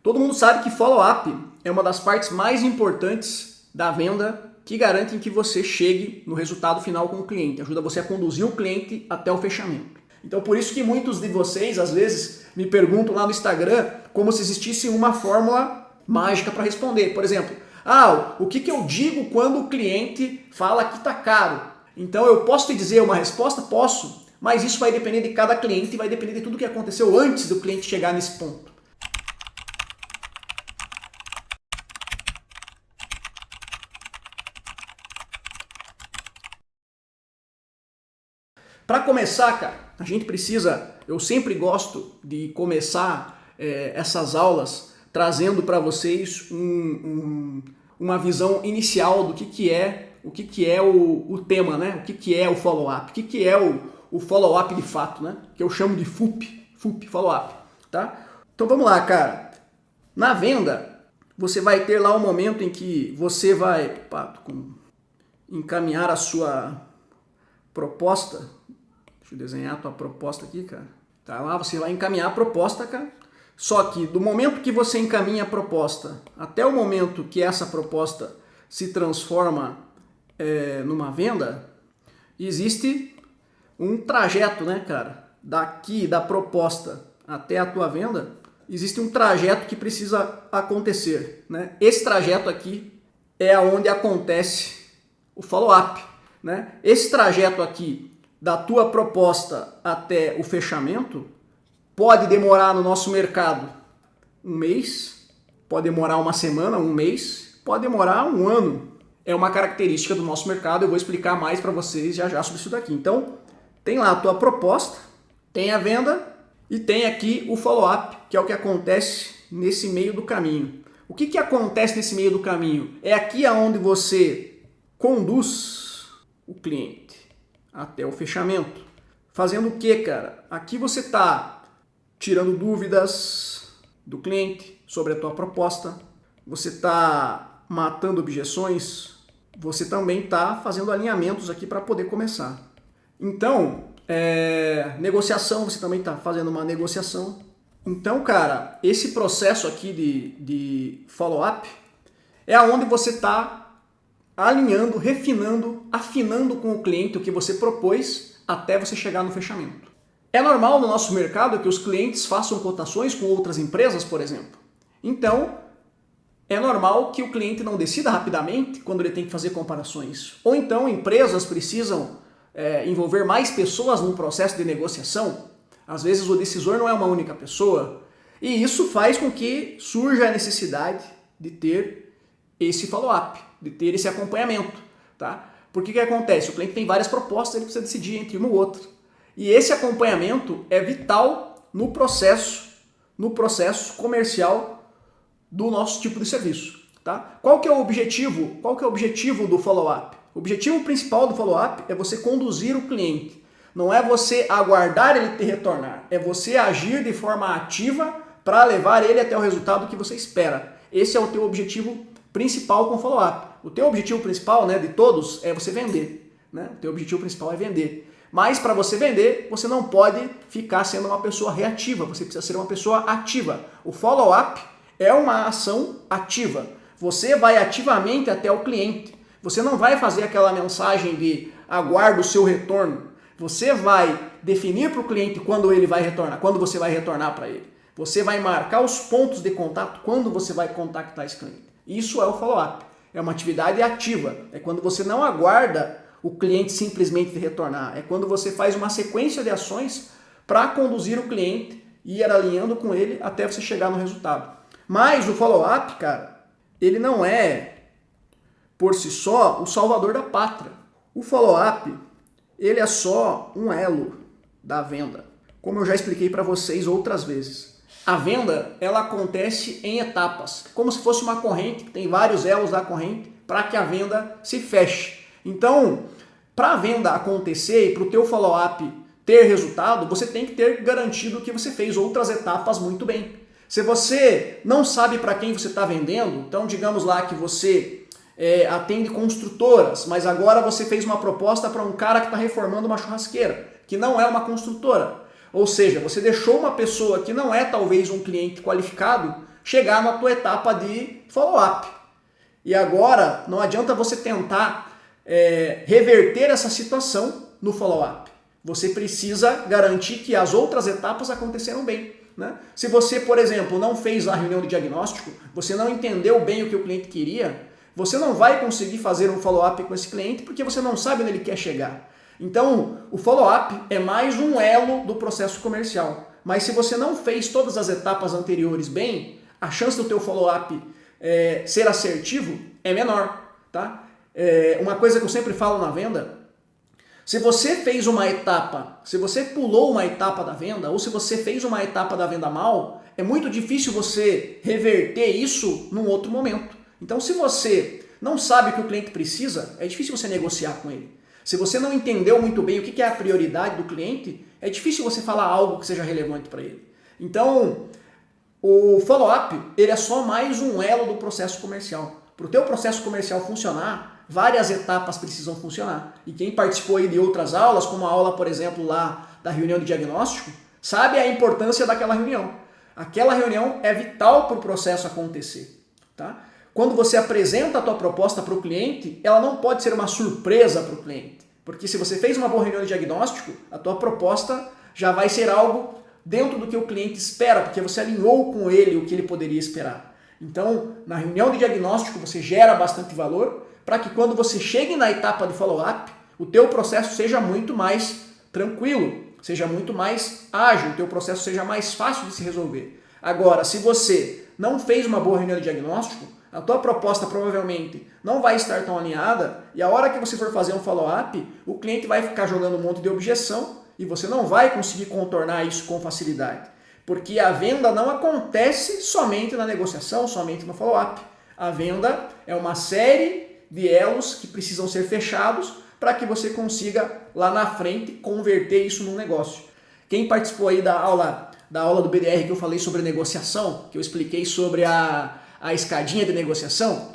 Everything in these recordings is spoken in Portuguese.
Todo mundo sabe que follow-up é uma das partes mais importantes da venda que garantem que você chegue no resultado final com o cliente, ajuda você a conduzir o cliente até o fechamento. Então por isso que muitos de vocês às vezes me perguntam lá no Instagram como se existisse uma fórmula mágica para responder. Por exemplo, o que eu digo quando o cliente fala que está caro? Então eu posso te dizer uma resposta? Posso, mas isso vai depender de cada cliente e vai depender de tudo que aconteceu antes do cliente chegar nesse ponto. Para começar, cara, a gente precisa, eu sempre gosto de começar essas aulas trazendo para vocês uma visão inicial do que é o tema, né? O que é o follow-up, o que é o follow-up de fato, né? Que eu chamo de FUP, follow-up, tá? Então vamos lá, cara. Na venda, você vai ter lá um momento em que você vai encaminhar a sua proposta. Deixa eu desenhar a tua proposta aqui, cara. Tá lá, você vai encaminhar a proposta, cara. Só que do momento que você encaminha a proposta até o momento que essa proposta se transforma numa venda, existe um trajeto, né, cara? Daqui da proposta até a tua venda, existe um trajeto que precisa acontecer, né? Esse trajeto aqui é onde acontece o follow-up, né? Esse trajeto aqui da tua proposta até o fechamento pode demorar no nosso mercado um mês, pode demorar uma semana, um mês, pode demorar um ano. É uma característica do nosso mercado, eu vou explicar mais para vocês já sobre isso daqui. Então, tem lá a tua proposta, tem a venda e tem aqui o follow-up, que é o que acontece nesse meio do caminho. O que acontece nesse meio do caminho? É aqui onde você conduz o cliente até o fechamento. Fazendo o que, cara? Aqui você está tirando dúvidas do cliente sobre a tua proposta, você está matando objeções, você também está fazendo alinhamentos aqui para poder começar. Então, negociação, você também está fazendo uma negociação. Então, cara, esse processo aqui de follow-up é onde você está alinhando, refinando, afinando com o cliente o que você propôs até você chegar no fechamento. É normal no nosso mercado que os clientes façam cotações com outras empresas, por exemplo. Então, é normal que o cliente não decida rapidamente quando ele tem que fazer comparações. Ou então, empresas precisam envolver mais pessoas no processo de negociação. Às vezes o decisor não é uma única pessoa. E isso faz com que surja a necessidade de ter esse follow-up, de ter esse acompanhamento, tá? Porque o que acontece? O cliente tem várias propostas, ele precisa decidir entre uma ou outra. E esse acompanhamento é vital no processo comercial do nosso tipo de serviço, tá? Qual que é o objetivo? Qual que é o objetivo do follow-up? O objetivo principal do follow-up é você conduzir o cliente. Não é você aguardar ele te retornar, é você agir de forma ativa para levar ele até o resultado que você espera. Esse é o teu objetivo principal com o follow-up. O teu objetivo principal, né, de todos, é você vender, né? O teu objetivo principal é vender. Mas para você vender, você não pode ficar sendo uma pessoa reativa, você precisa ser uma pessoa ativa. O follow-up é uma ação ativa. Você vai ativamente até o cliente. Você não vai fazer aquela mensagem de aguardo o seu retorno. Você vai definir para o cliente quando ele vai retornar, quando você vai retornar para ele. Você vai marcar os pontos de contato quando você vai contactar esse cliente. Isso é o follow-up. É uma atividade ativa. É quando você não aguarda o cliente simplesmente retornar. É quando você faz uma sequência de ações para conduzir o cliente e ir alinhando com ele até você chegar no resultado. Mas o follow-up, cara, ele não é, por si só, o salvador da pátria. O follow-up, ele é só um elo da venda. Como eu já expliquei para vocês outras vezes. A venda, ela acontece em etapas, como se fosse uma corrente, que tem vários elos da corrente, para que a venda se feche. Então, para a venda acontecer e para o teu follow-up ter resultado, você tem que ter garantido que você fez outras etapas muito bem. Se você não sabe para quem você está vendendo, então digamos lá que você atende construtoras, mas agora você fez uma proposta para um cara que está reformando uma churrasqueira, que não é uma construtora. Ou seja, você deixou uma pessoa que não é talvez um cliente qualificado chegar na tua etapa de follow-up. E agora, não adianta você tentar reverter essa situação no follow-up. Você precisa garantir que as outras etapas aconteceram bem. Né? Se você, por exemplo, não fez a reunião de diagnóstico, você não entendeu bem o que o cliente queria, você não vai conseguir fazer um follow-up com esse cliente porque você não sabe onde ele quer chegar. Então, o follow-up é mais um elo do processo comercial. Mas se você não fez todas as etapas anteriores bem, a chance do teu follow-up ser assertivo é menor. Tá? Uma coisa que eu sempre falo na venda, se você fez uma etapa, se você pulou uma etapa da venda, ou se você fez uma etapa da venda mal, é muito difícil você reverter isso num outro momento. Então, se você não sabe o que o cliente precisa, é difícil você negociar com ele. Se você não entendeu muito bem o que é a prioridade do cliente, é difícil você falar algo que seja relevante para ele. Então, o follow-up ele é só mais um elo do processo comercial. Para o teu processo comercial funcionar, várias etapas precisam funcionar. E quem participou aí de outras aulas, como a aula, por exemplo, lá da reunião de diagnóstico, sabe a importância daquela reunião. Aquela reunião é vital para o processo acontecer. Tá? Quando você apresenta a tua proposta para o cliente, ela não pode ser uma surpresa para o cliente. Porque se você fez uma boa reunião de diagnóstico, a tua proposta já vai ser algo dentro do que o cliente espera, porque você alinhou com ele o que ele poderia esperar. Então, na reunião de diagnóstico, você gera bastante valor para que quando você chegue na etapa de follow-up, o teu processo seja muito mais tranquilo, seja muito mais ágil, o teu processo seja mais fácil de se resolver. Agora, se você não fez uma boa reunião de diagnóstico, a tua proposta provavelmente não vai estar tão alinhada e a hora que você for fazer um follow-up, o cliente vai ficar jogando um monte de objeção e você não vai conseguir contornar isso com facilidade. Porque a venda não acontece somente na negociação, somente no follow-up. A venda é uma série de elos que precisam ser fechados para que você consiga lá na frente converter isso num negócio. Quem participou aí da aula do BDR que eu falei sobre negociação, que eu expliquei sobre a escadinha de negociação,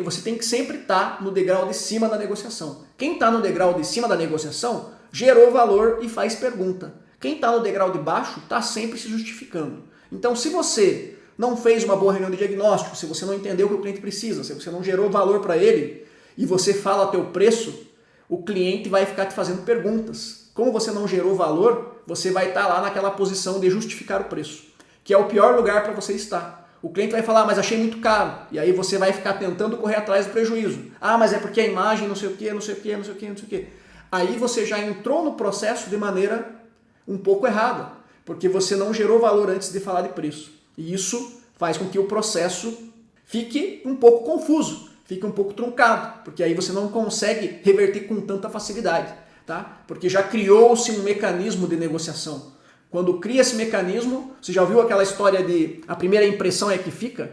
você tem que sempre estar no degrau de cima da negociação. Quem está no degrau de cima da negociação gerou valor e faz pergunta. Quem está no degrau de baixo está sempre se justificando. Então, se você não fez uma boa reunião de diagnóstico, se você não entendeu o que o cliente precisa, se você não gerou valor para ele e você fala teu preço, o cliente vai ficar te fazendo perguntas. Como você não gerou valor, você vai estar lá naquela posição de justificar o preço, que é o pior lugar para você estar. O cliente vai falar, mas achei muito caro. E aí você vai ficar tentando correr atrás do prejuízo. Ah, mas é porque a imagem não sei o que, não sei o que, não sei o que, não sei o que. Aí você já entrou no processo de maneira um pouco errada, porque você não gerou valor antes de falar de preço. E isso faz com que o processo fique um pouco confuso, fique um pouco truncado, porque aí você não consegue reverter com tanta facilidade, tá? Porque já criou-se um mecanismo de negociação. Quando cria esse mecanismo, você já ouviu aquela história de a primeira impressão é que fica?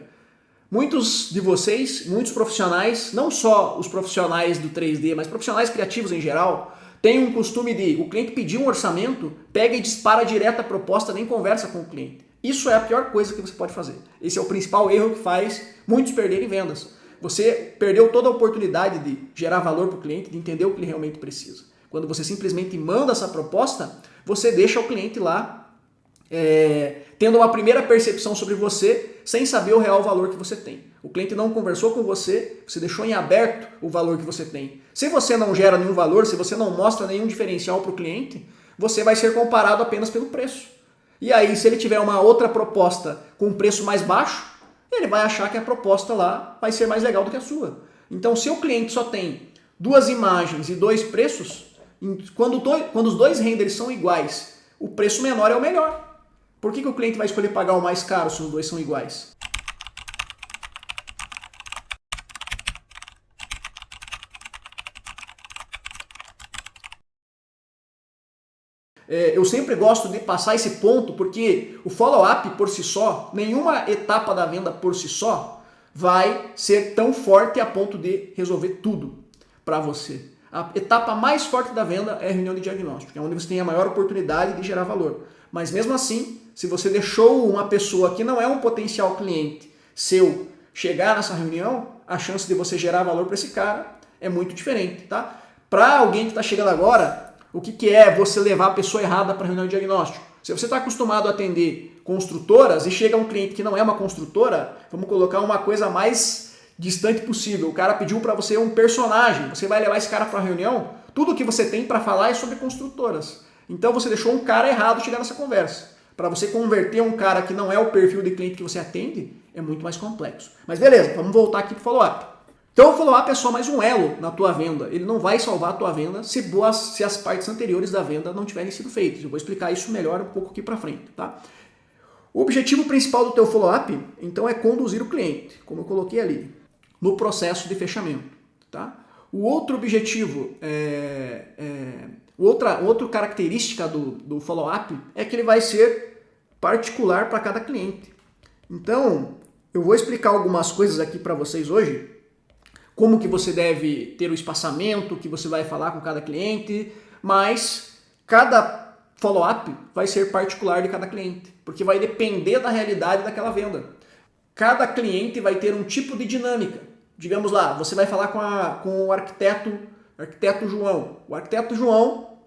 Muitos de vocês, muitos profissionais, não só os profissionais do 3D, mas profissionais criativos em geral, têm um costume de o cliente pedir um orçamento, pega e dispara direto a proposta, nem conversa com o cliente. Isso é a pior coisa que você pode fazer. Esse é o principal erro que faz muitos perderem vendas. Você perdeu toda a oportunidade de gerar valor para o cliente, de entender o que ele realmente precisa. Quando você simplesmente manda essa proposta, você deixa o cliente lá tendo uma primeira percepção sobre você sem saber o real valor que você tem. O cliente não conversou com você, você deixou em aberto o valor que você tem. Se você não gera nenhum valor, se você não mostra nenhum diferencial para o cliente, você vai ser comparado apenas pelo preço. E aí, se ele tiver uma outra proposta com um preço mais baixo, ele vai achar que a proposta lá vai ser mais legal do que a sua. Então, se o cliente só tem duas imagens e dois preços, quando os dois renders são iguais, o preço menor é o melhor. Por que o cliente vai escolher pagar o mais caro se os dois são iguais? Eu sempre gosto de passar esse ponto porque o follow-up por si só, nenhuma etapa da venda por si só vai ser tão forte a ponto de resolver tudo para você. A etapa mais forte da venda é a reunião de diagnóstico, é onde você tem a maior oportunidade de gerar valor. Mas mesmo assim, se você deixou uma pessoa que não é um potencial cliente seu chegar nessa reunião, a chance de você gerar valor para esse cara é muito diferente, tá? Para alguém que está chegando agora, o que é você levar a pessoa errada para a reunião de diagnóstico? Se você está acostumado a atender construtoras e chega um cliente que não é uma construtora, vamos colocar uma coisa mais distante possível. O cara pediu para você um personagem, você vai levar esse cara para a reunião, tudo que você tem para falar é sobre construtoras. Então você deixou um cara errado chegar nessa conversa. Para você converter um cara que não é o perfil de cliente que você atende, é muito mais complexo. Mas beleza, vamos voltar aqui para o follow-up. Então o follow-up é só mais um elo na tua venda. Ele não vai salvar a tua venda se as partes anteriores da venda não tiverem sido feitas. Eu vou explicar isso melhor um pouco aqui para frente, tá? O objetivo principal do teu follow-up, então, é conduzir o cliente, como eu coloquei ali, no processo de fechamento, tá? O outro objetivo, outra característica do follow-up é que ele vai ser particular para cada cliente. Então, eu vou explicar algumas coisas aqui para vocês hoje, como que você deve ter o espaçamento, que você vai falar com cada cliente, mas cada follow-up vai ser particular de cada cliente, porque vai depender da realidade daquela venda. Cada cliente vai ter um tipo de dinâmica. Digamos lá, você vai falar com o arquiteto João. O arquiteto João,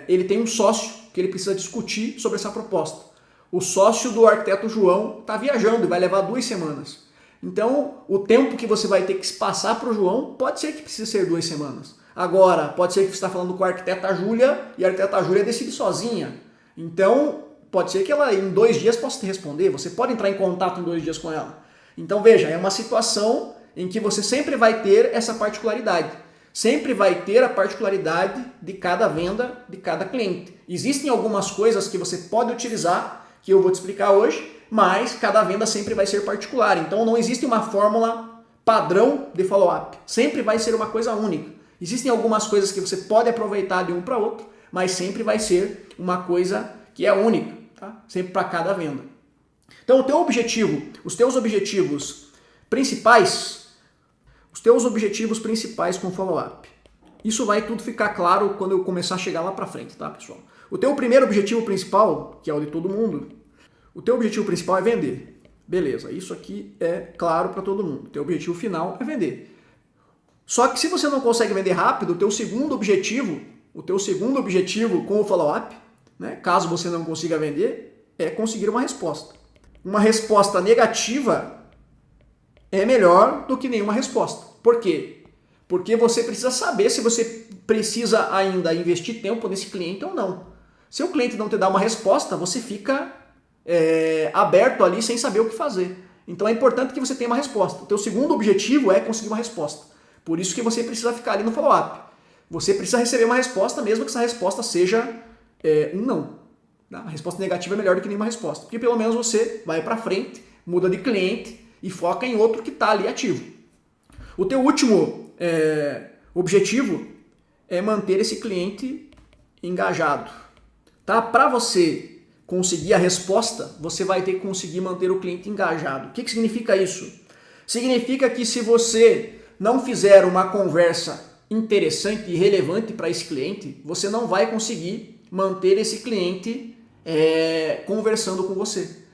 ele tem um sócio que ele precisa discutir sobre essa proposta. O sócio do arquiteto João está viajando e vai levar 2 semanas. Então, o tempo que você vai ter que passar para o João pode ser que precise ser 2 semanas. Agora, pode ser que você está falando com a arquiteta Júlia e a arquiteta Júlia decide sozinha. Então, pode ser que ela em 2 dias possa te responder. Você pode entrar em contato em 2 dias com ela. Então, veja, é uma situação em que você sempre vai ter essa particularidade. Sempre vai ter a particularidade de cada venda, de cada cliente. Existem algumas coisas que você pode utilizar, que eu vou te explicar hoje, mas cada venda sempre vai ser particular. Então não existe uma fórmula padrão de follow-up. Sempre vai ser uma coisa única. Existem algumas coisas que você pode aproveitar de um para outro, mas sempre vai ser uma coisa que é única, tá? Sempre para cada venda. Então os teus objetivos principais com follow-up. Isso vai tudo ficar claro quando eu começar a chegar lá para frente, tá, pessoal? O teu primeiro objetivo principal, que é o de todo mundo, o teu objetivo principal é vender. Beleza, isso aqui é claro para todo mundo. O teu objetivo final é vender. Só que se você não consegue vender rápido, o teu segundo objetivo com o follow-up, né, caso você não consiga vender, é conseguir uma resposta. Uma resposta negativa é melhor do que nenhuma resposta. Por quê? Porque você precisa saber se você precisa ainda investir tempo nesse cliente ou não. Se o cliente não te dá uma resposta, você fica aberto ali sem saber o que fazer. Então é importante que você tenha uma resposta. O teu segundo objetivo é conseguir uma resposta. Por isso que você precisa ficar ali no follow-up. Você precisa receber uma resposta, mesmo que essa resposta seja um não. A resposta negativa é melhor do que nenhuma resposta. Porque pelo menos você vai para frente, muda de cliente e foca em outro que está ali ativo. O teu último objetivo é manter esse cliente engajado. Tá? Para você conseguir a resposta, você vai ter que conseguir manter o cliente engajado. O que significa isso? Significa que se você não fizer uma conversa interessante e relevante para esse cliente, você não vai conseguir manter esse cliente conversando com você.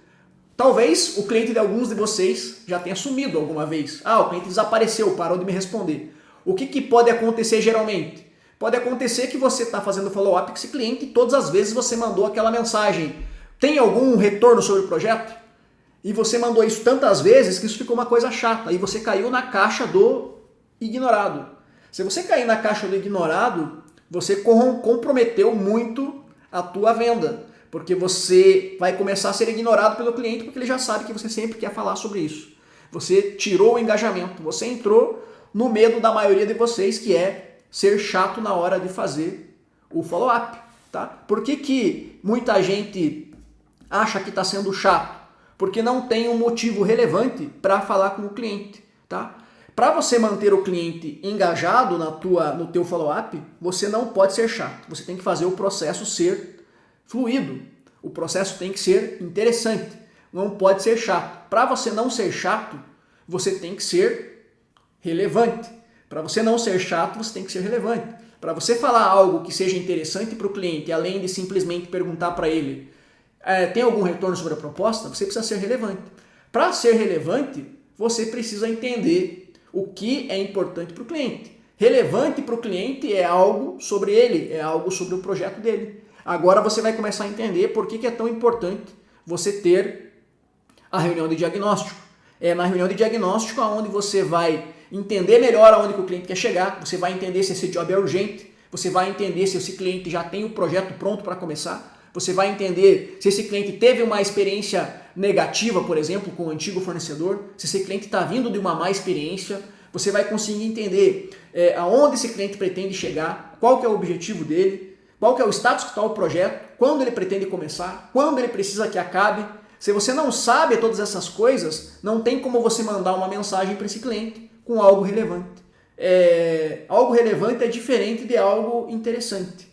Talvez o cliente de alguns de vocês já tenha sumido alguma vez. O cliente desapareceu, parou de me responder. O que pode acontecer geralmente? Pode acontecer que você está fazendo follow-up com esse cliente e todas as vezes você mandou aquela mensagem. Tem algum retorno sobre o projeto? E você mandou isso tantas vezes que isso ficou uma coisa chata. E você caiu na caixa do ignorado. Se você cair na caixa do ignorado, você comprometeu muito a tua venda. Porque você vai começar a ser ignorado pelo cliente porque ele já sabe que você sempre quer falar sobre isso. Você tirou o engajamento. Você entrou no medo da maioria de vocês, que é ser chato na hora de fazer o follow-up. Tá? Por que muita gente acha que está sendo chato? Porque não tem um motivo relevante para falar com o cliente. Tá? Para você manter o cliente engajado no teu follow-up, você não pode ser chato. Você tem que fazer o processo ser fluido. O processo tem que ser interessante. Não pode ser chato. Para você não ser chato, você tem que ser relevante. Para você não ser chato, você tem que ser relevante. Para você falar algo que seja interessante para o cliente, além de simplesmente perguntar para ele, tem algum retorno sobre a proposta? Você precisa ser relevante. Para ser relevante, você precisa entender o que é importante para o cliente. Relevante para o cliente é algo sobre ele, é algo sobre o projeto dele. Agora você vai começar a entender por que é tão importante você ter a reunião de diagnóstico. É na reunião de diagnóstico onde você vai entender melhor aonde que o cliente quer chegar, você vai entender se esse job é urgente, você vai entender se esse cliente já tem o projeto pronto para começar, você vai entender se esse cliente teve uma experiência negativa, por exemplo, com o antigo fornecedor, se esse cliente está vindo de uma má experiência, você vai conseguir entender aonde esse cliente pretende chegar, qual que é o objetivo dele, qual que é o status que está o projeto, quando ele pretende começar, quando ele precisa que acabe. Se você não sabe todas essas coisas, não tem como você mandar uma mensagem para esse cliente com algo relevante. Algo relevante é diferente de algo interessante.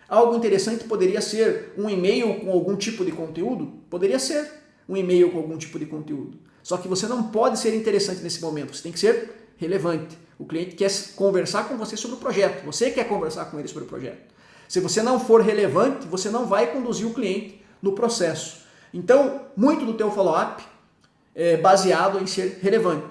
Algo interessante poderia ser um e-mail com algum tipo de conteúdo? Poderia ser um e-mail com algum tipo de conteúdo. Só que você não pode ser interessante nesse momento, você tem que ser relevante. O cliente quer conversar com você sobre o projeto, você quer conversar com ele sobre o projeto. Se você não for relevante, você não vai conduzir o cliente no processo. Então, muito do teu follow-up é baseado em ser relevante.